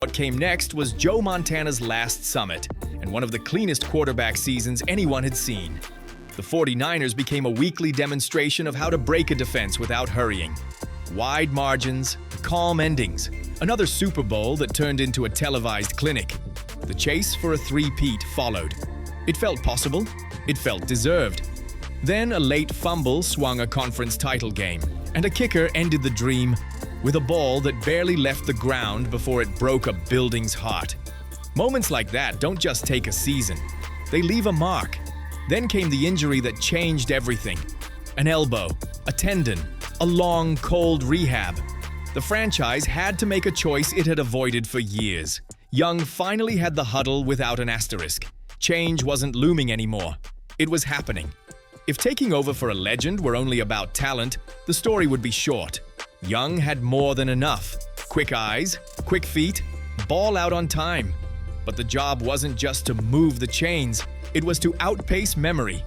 What came next was Joe Montana's last summit, and one of the cleanest quarterback seasons anyone had seen. The 49ers became a weekly demonstration of how to break a defense without hurrying. Wide margins, calm endings, another Super Bowl that turned into a televised clinic. The chase for a three-peat followed. It felt possible, it felt deserved. Then a late fumble swung a conference title game, and a kicker ended the dream with a ball that barely left the ground before it broke a building's heart. Moments like that don't just take a season, they leave a mark. Then came the injury that changed everything. An elbow, a tendon, a long, cold rehab. The franchise had to make a choice it had avoided for years. Young finally had the huddle without an asterisk. Change wasn't looming anymore. It was happening. If taking over for a legend were only about talent, the story would be short. Young had more than enough. Quick eyes, quick feet, ball out on time. But the job wasn't just to move the chains, it was to outpace memory.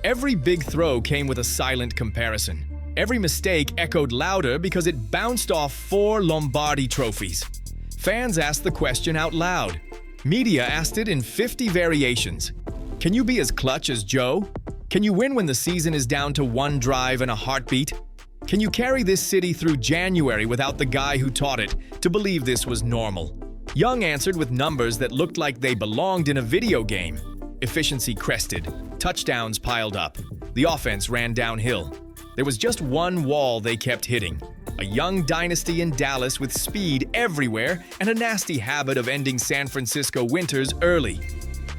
Every big throw came with a silent comparison. Every mistake echoed louder because it bounced off 4 Lombardi trophies. Fans asked the question out loud. Media asked it in 50 variations. Can you be as clutch as Joe? Can you win when the season is down to one drive and a heartbeat? Can you carry this city through January without the guy who taught it to believe this was normal? Young answered with numbers that looked like they belonged in a video game. Efficiency crested, touchdowns piled up, the offense ran downhill. There was just one wall they kept hitting. A young dynasty in Dallas with speed everywhere and a nasty habit of ending San Francisco winters early.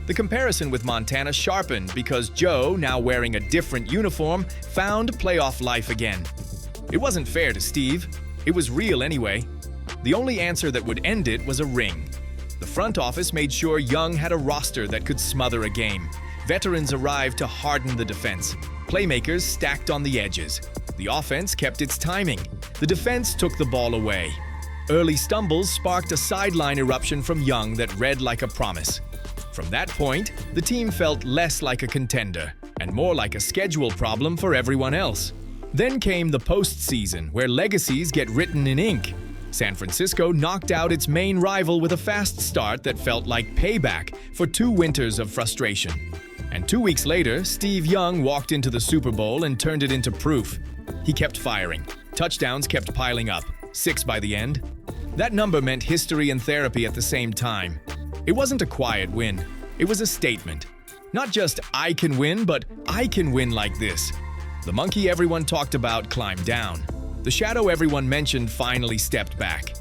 The comparison with Montana sharpened because Joe, now wearing a different uniform, found playoff life again. It wasn't fair to Steve. It was real anyway. The only answer that would end it was a ring. The front office made sure Young had a roster that could smother a game. Veterans arrived to harden the defense. Playmakers stacked on the edges. The offense kept its timing. The defense took the ball away. Early stumbles sparked a sideline eruption from Young that read like a promise. From that point, the team felt less like a contender and more like a schedule problem for everyone else. Then came the postseason, where legacies get written in ink. San Francisco knocked out its main rival with a fast start that felt like payback for 2 winters of frustration. And 2 weeks later, Steve Young walked into the Super Bowl and turned it into proof. He kept firing. Touchdowns kept piling up, 6 by the end. That number meant history and therapy at the same time. It wasn't a quiet win. It was a statement. Not just I can win, but I can win like this. The monkey everyone talked about climbed down. The shadow everyone mentioned finally stepped back.